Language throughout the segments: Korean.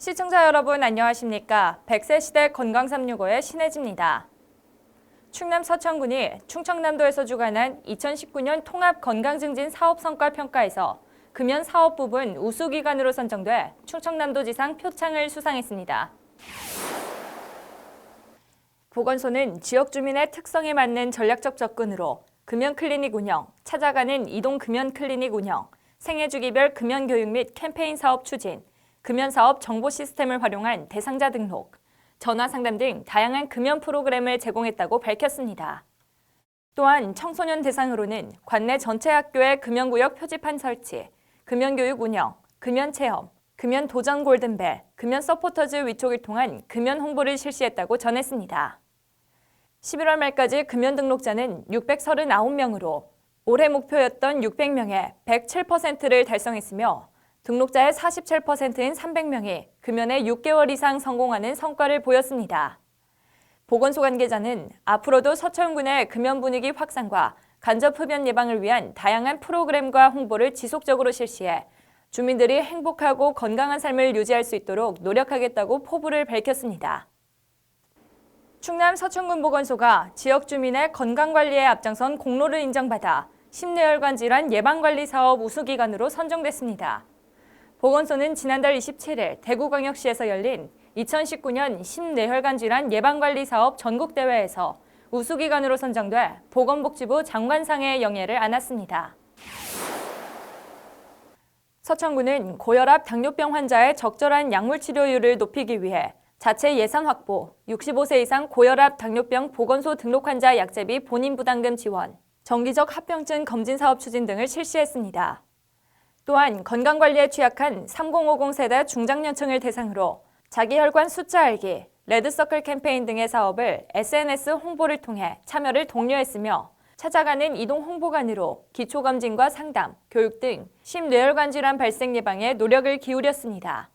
시청자 여러분 안녕하십니까? 100세 시대 건강365의 신혜지입니다. 충남 서천군이 충청남도에서 주관한 2019년 통합건강증진 사업성과평가에서 금연 사업 부분 우수기관으로 선정돼 충청남도지상 표창을 수상했습니다. 보건소는 지역 주민의 특성에 맞는 전략적 접근으로 금연 클리닉 운영, 찾아가는 이동 금연 클리닉 운영, 생애주기별 금연 교육 및 캠페인 사업 추진, 금연사업 정보 시스템을 활용한 대상자 등록, 전화 상담 등 다양한 금연 프로그램을 제공했다고 밝혔습니다. 또한 청소년 대상으로는 관내 전체 학교의 금연구역 표지판 설치, 금연교육 운영, 금연체험, 금연도전 골든벨, 금연 서포터즈 위촉을 통한 금연 홍보를 실시했다고 전했습니다. 11월 말까지 금연 등록자는 639명으로 올해 목표였던 600명의 107%를 달성했으며 등록자의 47%인 300명이 금연에 6개월 이상 성공하는 성과를 보였습니다. 보건소 관계자는 앞으로도 서천군의 금연 분위기 확산과 간접 흡연 예방을 위한 다양한 프로그램과 홍보를 지속적으로 실시해 주민들이 행복하고 건강한 삶을 유지할 수 있도록 노력하겠다고 포부를 밝혔습니다. 충남 서천군 보건소가 지역 주민의 건강관리에 앞장선 공로를 인정받아 심뇌혈관 질환 예방관리 사업 우수기관으로 선정됐습니다. 보건소는 지난달 27일 대구광역시에서 열린 2019년 심뇌혈관 질환 예방관리 사업 전국대회에서 우수기관으로 선정돼 보건복지부 장관상의 영예를 안았습니다. 서천군은 고혈압 당뇨병 환자의 적절한 약물 치료율을 높이기 위해 자체 예산 확보, 65세 이상 고혈압 당뇨병 보건소 등록 환자 약제비 본인 부담금 지원, 정기적 합병증 검진 사업 추진 등을 실시했습니다. 또한 건강관리에 취약한 3050 세대 중장년층을 대상으로 자기혈관 숫자 알기, 레드서클 캠페인 등의 사업을 SNS 홍보를 통해 참여를 독려했으며 찾아가는 이동 홍보관으로 기초검진과 상담, 교육 등 심뇌혈관 질환 발생 예방에 노력을 기울였습니다.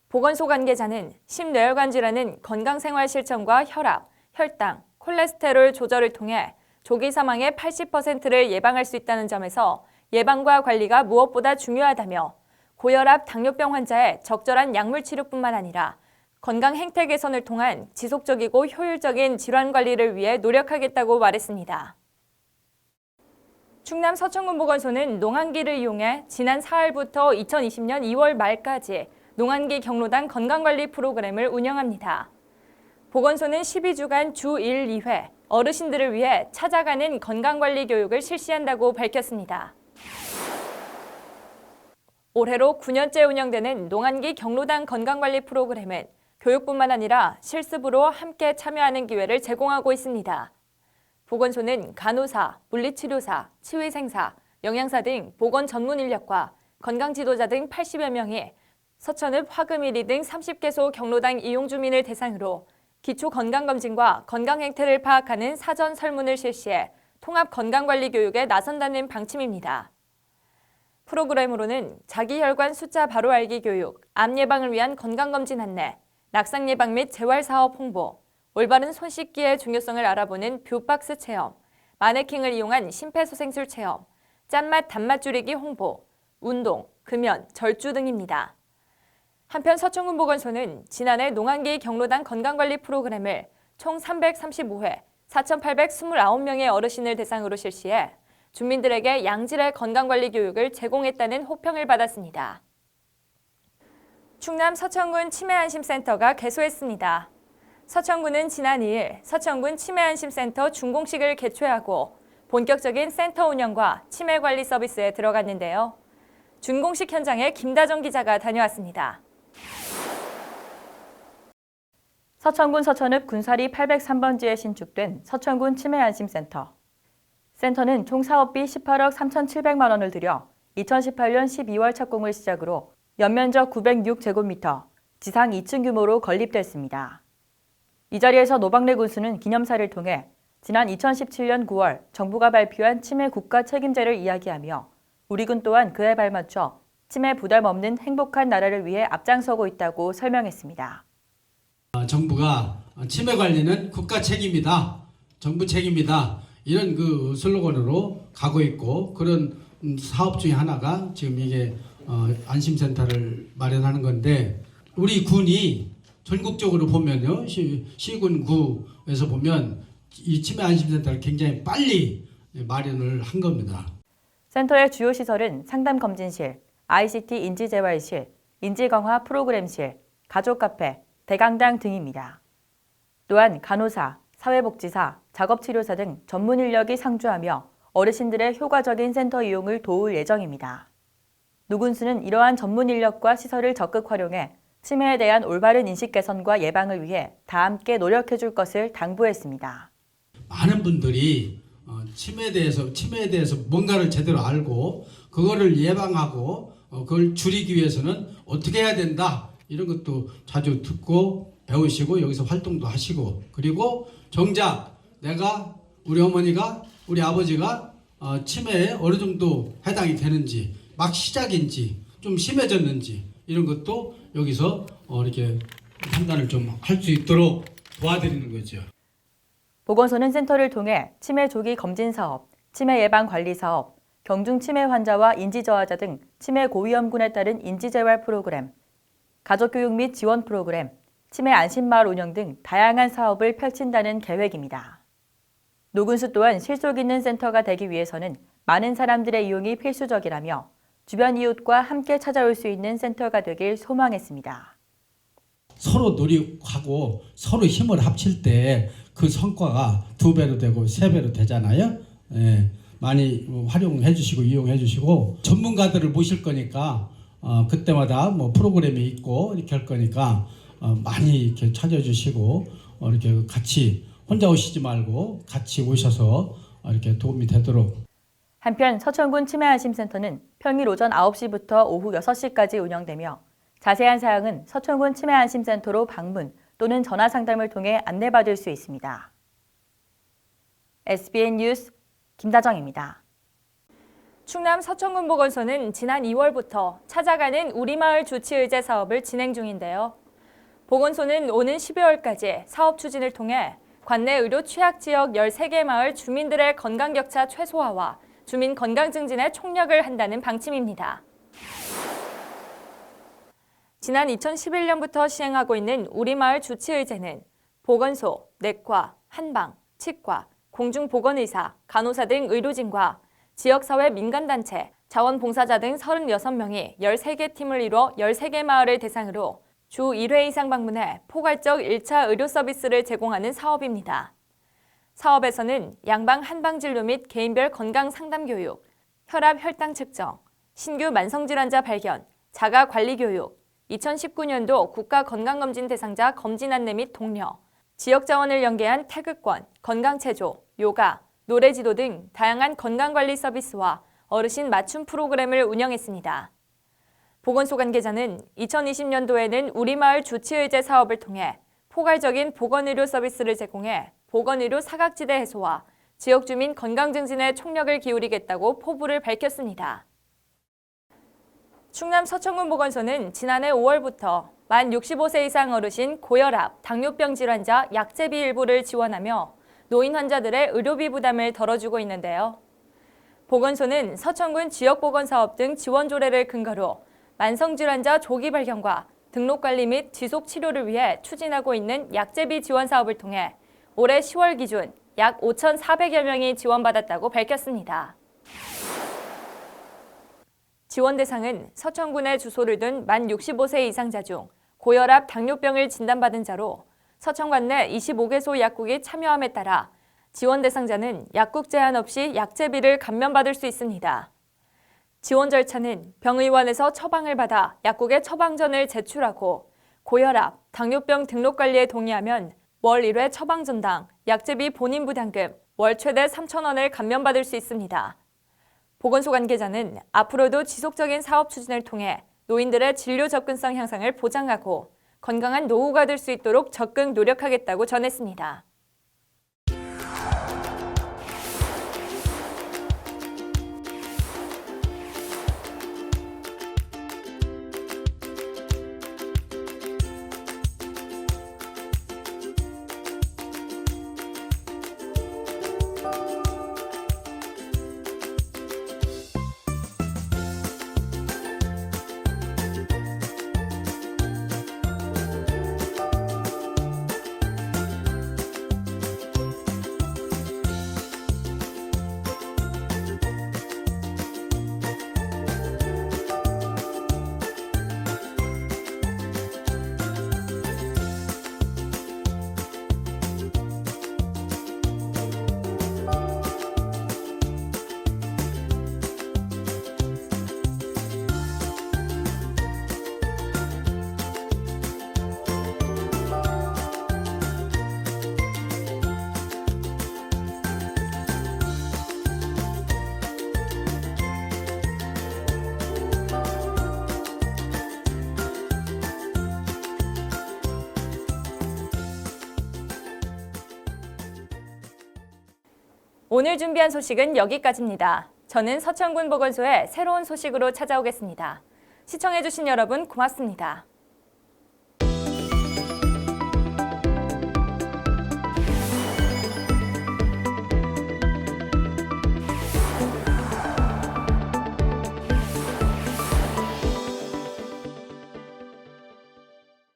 보건소 관계자는 심뇌혈관 질환은 건강생활 실천과 혈압, 혈당, 콜레스테롤 조절을 통해 조기 사망의 80%를 예방할 수 있다는 점에서 예방과 관리가 무엇보다 중요하다며 고혈압 당뇨병 환자의 적절한 약물 치료뿐만 아니라 건강 행태 개선을 통한 지속적이고 효율적인 질환 관리를 위해 노력하겠다고 말했습니다. 충남 서천군 보건소는 농안기를 이용해 지난 4월부터 2020년 2월 말까지 농안기 경로당 건강관리 프로그램을 운영합니다. 보건소는 12주간 주 1, 2회 어르신들을 위해 찾아가는 건강관리 교육을 실시한다고 밝혔습니다. 올해로 9년째 운영되는 농안기 경로당 건강관리 프로그램은 교육뿐만 아니라 실습으로 함께 참여하는 기회를 제공하고 있습니다. 보건소는 간호사, 물리치료사, 치위생사, 영양사 등 보건 전문 인력과 건강지도자 등 80여 명이 서천읍 화금1리 등 30개소 경로당 이용 주민을 대상으로 기초 건강검진과 건강행태를 파악하는 사전 설문을 실시해 통합 건강관리 교육에 나선다는 방침입니다. 프로그램으로는 자기혈관 숫자 바로 알기 교육, 암 예방을 위한 건강검진 안내, 낙상 예방 및 재활사업 홍보, 올바른 손 씻기의 중요성을 알아보는 뷰박스 체험, 마네킹을 이용한 심폐소생술 체험, 짠맛 단맛 줄이기 홍보, 운동, 금연, 절주 등입니다. 한편 서천군 보건소는 지난해 농안기 경로당 건강관리 프로그램을 총 335회 4,829명의 어르신을 대상으로 실시해 주민들에게 양질의 건강관리 교육을 제공했다는 호평을 받았습니다. 충남 서천군 치매안심센터가 개소했습니다. 서천군은 지난 2일 서천군 치매안심센터 준공식을 개최하고 본격적인 센터 운영과 치매관리 서비스에 들어갔는데요. 준공식 현장에 김다정 기자가 다녀왔습니다. 서천군 서천읍 군사리 803번지에 신축된 서천군 치매안심센터. 센터는 총 사업비 18억 3,700만 원을 들여 2018년 12월 착공을 시작으로 연면적 906제곱미터, 지상 2층 규모로 건립됐습니다. 이 자리에서 노박래 군수는 기념사를 통해 지난 2017년 9월 정부가 발표한 치매 국가 책임제를 이야기하며 우리 군 또한 그에 발맞춰 치매 부담 없는 행복한 나라를 위해 앞장서고 있다고 설명했습니다. 정부가 치매 관리는 국가 책임이다, 정부 책임이다, 이런 그 슬로건으로 가고 있고, 그런 사업 중에 하나가 지금 이게 안심센터를 마련하는 건데, 우리 군이 전국적으로 보면요, 시군구에서 보면 이 치매 안심센터를 굉장히 빨리 마련을 한 겁니다. 센터의 주요 시설은 상담검진실, ICT 인지재활실, 인지강화 프로그램실, 가족카페, 대강당 등입니다. 또한 간호사, 사회복지사, 작업치료사 등 전문 인력이 상주하며 어르신들의 효과적인 센터 이용을 도울 예정입니다. 노군수는 이러한 전문 인력과 시설을 적극 활용해 치매에 대한 올바른 인식 개선과 예방을 위해 다 함께 노력해 줄 것을 당부했습니다. 많은 분들이 치매에 대해서 뭔가를 제대로 알고 그거를 예방하고 그걸 줄이기 위해서는 어떻게 해야 된다 이런 것도 자주 듣고 배우시고 여기서 활동도 하시고, 그리고 정작 내가 우리 어머니가 우리 아버지가 치매에 어느 정도 해당이 되는지, 막 시작인지 좀 심해졌는지 이런 것도 여기서 이렇게 판단을 좀 할 수 있도록 도와드리는 거죠. 보건소는 센터를 통해 치매 조기 검진 사업, 치매 예방 관리 사업, 경중 치매 환자와 인지저하자 등 치매 고위험군에 따른 인지재활 프로그램, 가족교육 및 지원 프로그램, 치매 안심마을 운영 등 다양한 사업을 펼친다는 계획입니다. 노군수 또한 실속 있는 센터가 되기 위해서는 많은 사람들의 이용이 필수적이라며 주변 이웃과 함께 찾아올 수 있는 센터가 되길 소망했습니다. 서로 노력하고 서로 힘을 합칠 때 그 성과가 2배로 되고 3배로 되잖아요. 예, 많이 활용해 주시고 이용해 주시고, 전문가들을 모실 거니까 그때마다 뭐 프로그램이 있고 이렇게 할 거니까 많이 이렇게 찾아주시고 이렇게 같이 혼자 오시지 말고 같이 오셔서 이렇게 도움이 되도록. 한편 서천군 치매안심센터는 평일 오전 9시부터 오후 6시까지 운영되며 자세한 사항은 서천군 치매안심센터로 방문 또는 전화 상담을 통해 안내받을 수 있습니다. SBN 뉴스 김다정입니다. 충남 서천군 보건소는 지난 2월부터 찾아가는 우리마을 주치의제 사업을 진행 중인데요. 보건소는 오는 12월까지 사업 추진을 통해 관내 의료 취약 지역 13개 마을 주민들의 건강 격차 최소화와 주민 건강 증진에 총력을 한다는 방침입니다. 지난 2011년부터 시행하고 있는 우리마을 주치의제는 보건소, 내과, 한방, 치과, 공중보건의사, 간호사 등 의료진과 지역사회 민간단체, 자원봉사자 등 36명이 13개 팀을 이뤄 13개 마을을 대상으로 주 1회 이상 방문해 포괄적 1차 의료 서비스를 제공하는 사업입니다. 사업에서는 양방 한방진료 및 개인별 건강 상담 교육, 혈압 혈당 측정, 신규 만성질환자 발견, 자가관리 교육, 2019년도 국가건강검진 대상자 검진 안내 및 독려, 지역자원을 연계한 태극권, 건강체조, 요가, 노래지도 등 다양한 건강관리 서비스와 어르신 맞춤 프로그램을 운영했습니다. 보건소 관계자는 2020년도에는 우리마을 주치의제 사업을 통해 포괄적인 보건의료 서비스를 제공해 보건의료 사각지대 해소와 지역 주민 건강 증진에 총력을 기울이겠다고 포부를 밝혔습니다. 충남 서천군 보건소는 지난해 5월부터 만 65세 이상 어르신 고혈압, 당뇨병 질환자 약제비 일부를 지원하며 노인 환자들의 의료비 부담을 덜어주고 있는데요. 보건소는 서천군 지역보건사업 등 지원 조례를 근거로 만성질환자 조기 발견과 등록관리 및 지속치료를 위해 추진하고 있는 약제비 지원 사업을 통해 올해 10월 기준 약 5,400여 명이 지원받았다고 밝혔습니다. 지원 대상은 서천군에 주소를 둔 만 65세 이상자 중 고혈압, 당뇨병을 진단받은 자로 서천관 내 25개소 약국이 참여함에 따라 지원 대상자는 약국 제한 없이 약제비를 감면받을 수 있습니다. 지원 절차는 병의원에서 처방을 받아 약국에 처방전을 제출하고 고혈압, 당뇨병 등록관리에 동의하면 월 1회 처방전당 약제비 본인 부담금 월 최대 3,000원을 감면받을 수 있습니다. 보건소 관계자는 앞으로도 지속적인 사업 추진을 통해 노인들의 진료 접근성 향상을 보장하고 건강한 노후가 될 수 있도록 적극 노력하겠다고 전했습니다. 오늘 준비한 소식은 여기까지입니다. 저는 서천군 보건소의 새로운 소식으로 찾아오겠습니다. 시청해주신 여러분 고맙습니다.